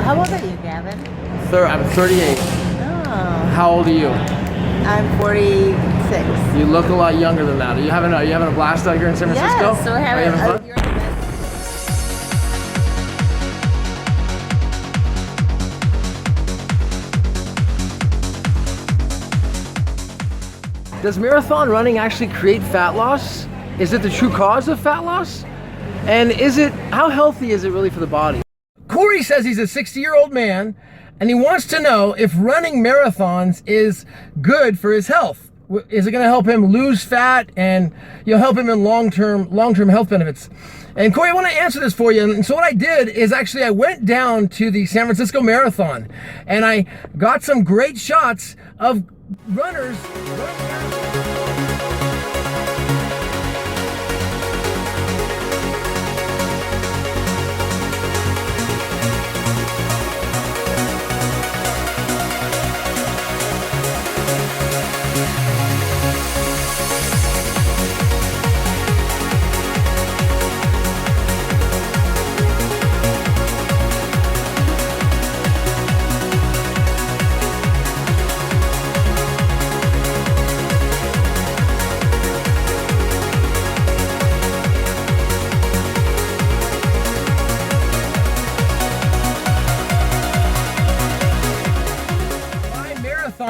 How old are you, Gavin? I'm 38. Oh, How old are you? I'm 46. You look a lot younger than that. Are you having a blast out here in San Francisco? Yes, we're Are you having fun? you're the best. Does marathon running actually create fat loss? Is it the true cause of fat loss? And how healthy is it really for the body? Corey says he's a 60-year-old man and he wants to know if running marathons is good for his health. Is it going to help him lose fat and help him in long-term health benefits? And Corey, I want to answer this for you. And so what I did is actually I went down to the San Francisco Marathon and I got some great shots of runners.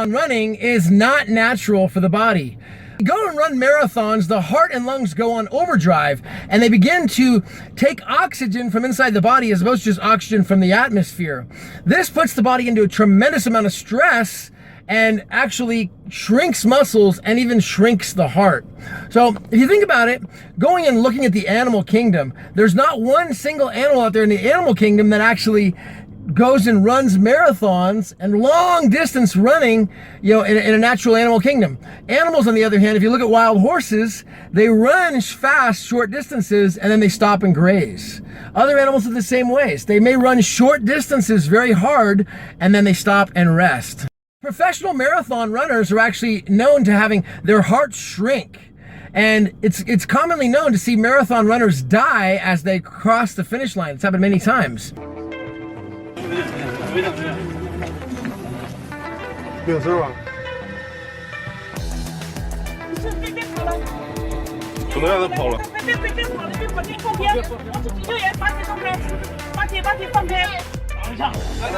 Running is not natural for the body. Go and run marathons, the heart and lungs go on overdrive and they begin to take oxygen from inside the body as opposed to just oxygen from the atmosphere. This puts the body into a tremendous amount of stress and actually shrinks muscles and even shrinks the heart. So if you think about it, going and looking at the animal kingdom, there's not one single animal out there in the animal kingdom that actually goes and runs marathons and long distance running, in a natural animal kingdom. Animals, on the other hand, if you look at wild horses, they run fast, short distances, and then they stop and graze. Other animals are the same ways. They may run short distances very hard, and then they stop and rest. Professional marathon runners are actually known to having their hearts shrink. And it's commonly known to see marathon runners die as they cross the finish line. It's happened many times. 有事吗？不能让他跑了。别跑了，放偏！救援，把铁放开，把铁放开。挡一下，来，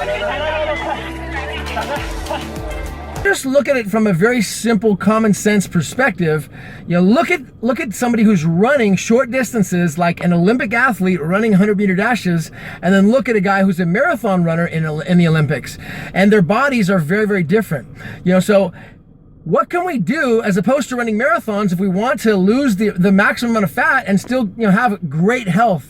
Just look at it from a very simple, common sense perspective. Look at somebody who's running short distances, like an Olympic athlete running 100-meter dashes, and then look at a guy who's a marathon runner in the Olympics, and their bodies are very, very different. So what can we do as opposed to running marathons if we want to lose the maximum amount of fat and still have great health?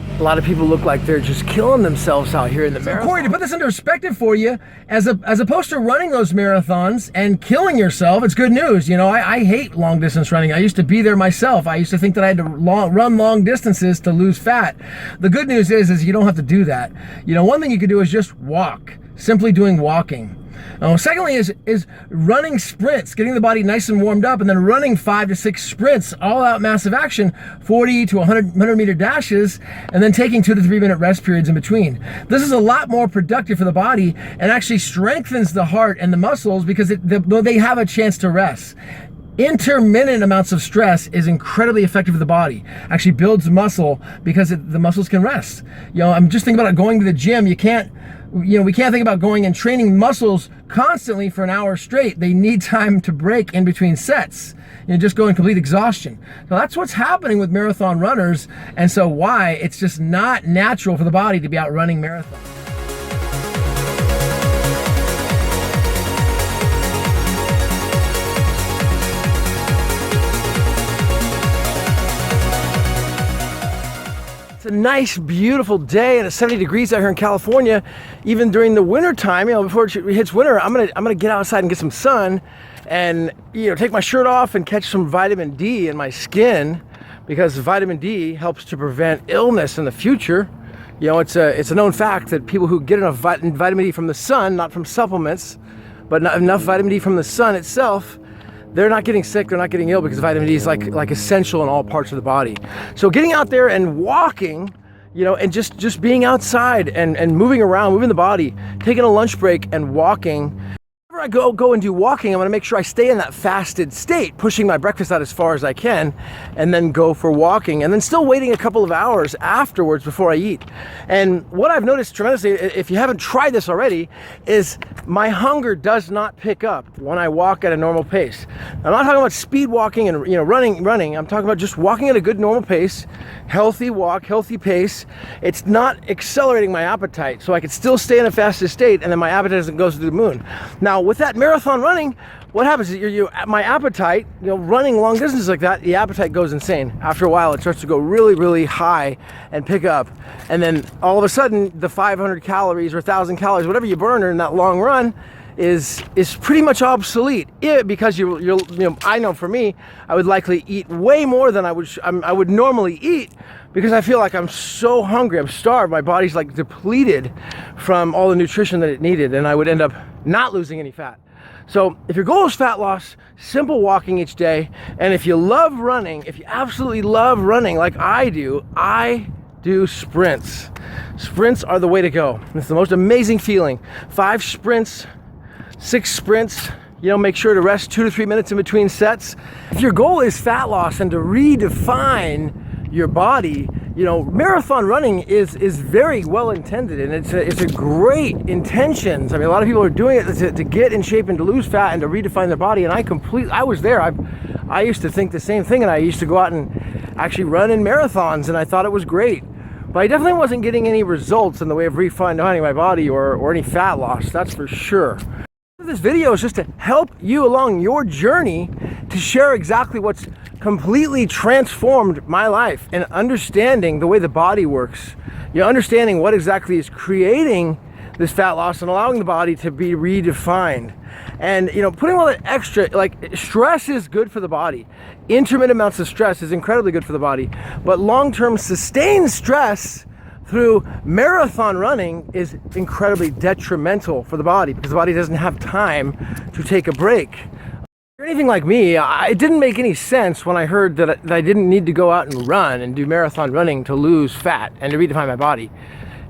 A lot of people look like they're just killing themselves out here in the marathon. Corey, to put this into perspective for you, as opposed to running those marathons and killing yourself, it's good news. I hate long distance running. I used to be there myself. I used to think that I had to run long distances to lose fat. The good news is you don't have to do that. One thing you could do is just walk, simply doing walking. Secondly is running sprints, getting the body nice and warmed up, and then running 5 to 6 sprints, all out massive action, 40 to 100-meter dashes, and then taking 2 to 3 minute rest periods in between. This is a lot more productive for the body and actually strengthens the heart and the muscles because they have a chance to rest. Intermittent amounts of stress is incredibly effective for the body. Actually builds muscle because the muscles can rest. I'm just thinking about going to the gym. We can't think about going and training muscles constantly for an hour straight. They need time to break in between sets. Just go in complete exhaustion. So that's what's happening with marathon runners, and so why it's just not natural for the body to be out running marathons. It's a nice, beautiful day, and it's 70 degrees out here in California. Even during the winter time, before it hits winter, I'm gonna get outside and get some sun, and take my shirt off and catch some vitamin D in my skin, because vitamin D helps to prevent illness in the future. It's a known fact that people who get enough vitamin D from the sun, not from supplements, but not enough vitamin D from the sun itself, they're not getting sick, they're not getting ill, because vitamin D is like essential in all parts of the body. So getting out there and walking, you know, and just being outside and moving around, moving the body, taking a lunch break and walking. Whenever I go and do walking, I'm gonna make sure I stay in that fasted state, pushing my breakfast out as far as I can, and then go for walking, and then still waiting a couple of hours afterwards before I eat. And what I've noticed tremendously, if you haven't tried this already, is my hunger does not pick up when I walk at a normal pace. I'm not talking about speed walking and, you know, running. I'm talking about just walking at a good normal pace, healthy walk, healthy pace. It's not accelerating my appetite, so I can still stay in a fasted state, and then my appetite doesn't go to the moon. Now, with that marathon running, what happens is my appetite, you know, running long distances like that, the appetite goes insane. After a while, it starts to go really, really high and pick up. And then all of a sudden, the 500 calories or 1,000 calories, whatever you burn in that long run, is pretty much obsolete. Because you know, I know for me, I would likely eat way more than I would normally eat, because I feel like I'm so hungry, I'm starved, my body's like depleted from all the nutrition that it needed, and I would end up not losing any fat. So if your goal is fat loss, simple walking each day, and if you love running, if you absolutely love running like I do sprints. Sprints are the way to go. It's the most amazing feeling. 5 sprints, 6 sprints, you know, make sure to rest 2 to 3 minutes in between sets. If your goal is fat loss and to redefine your body, you know, marathon running is very well intended, and it's a great intentions. I mean, a lot of people are doing it to get in shape and to lose fat and to redefine their body, and I was there. I used to think the same thing, and I used to go out and actually run in marathons, and I thought it was great. But I definitely wasn't getting any results in the way of redefining my body or any fat loss, that's for sure. This video is just to help you along your journey to share exactly what's completely transformed my life, and understanding the way the body works. You know, understanding what exactly is creating this fat loss and allowing the body to be redefined. And, you know, putting all that extra, like, stress is good for the body. Intermittent amounts of stress is incredibly good for the body. But long-term sustained stress through marathon running is incredibly detrimental for the body, because the body doesn't have time to take a break. If you're anything like me, it didn't make any sense when I heard that I didn't need to go out and run and do marathon running to lose fat and to redefine my body.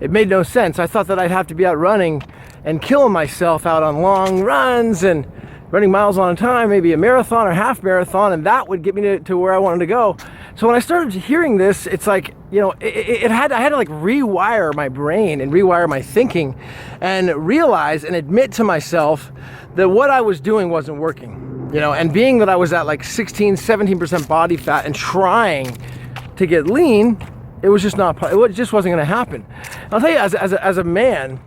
It made no sense. I thought that I'd have to be out running and killing myself out on long runs and running miles on a time, maybe a marathon or half marathon, and that would get me to where I wanted to go. So when I started hearing this, it's like, you know, I had to like rewire my brain and rewire my thinking, and realize and admit to myself that what I was doing wasn't working. You know, and being that I was at like 16-17% body fat and trying to get lean, it was just it just wasn't going to happen. And I'll tell you, as a man,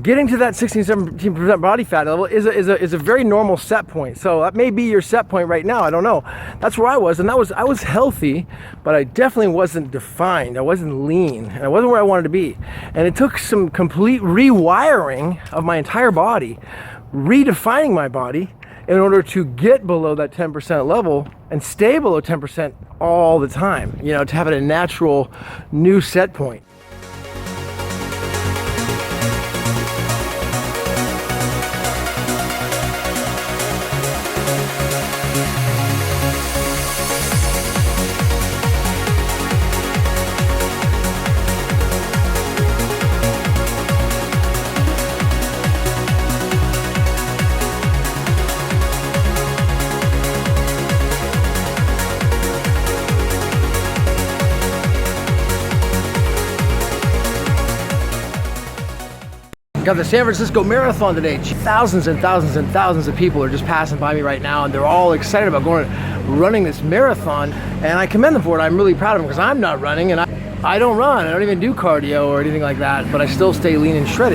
getting to that 16-17% body fat level is a very normal set point. So that may be your set point right now. I don't know. That's where I was, and I was healthy, but I definitely wasn't defined. I wasn't lean, and I wasn't where I wanted to be. And it took some complete rewiring of my entire body, redefining my body, in order to get below that 10% level and stay below 10% all the time, you know, to have it a natural new set point. Got the San Francisco Marathon today. Thousands and thousands and thousands of people are just passing by me right now, and they're all excited about running this marathon, and I commend them for it. I'm really proud of them, because I'm not running, and I don't run. I don't even do cardio or anything like that, but I still stay lean and shredded.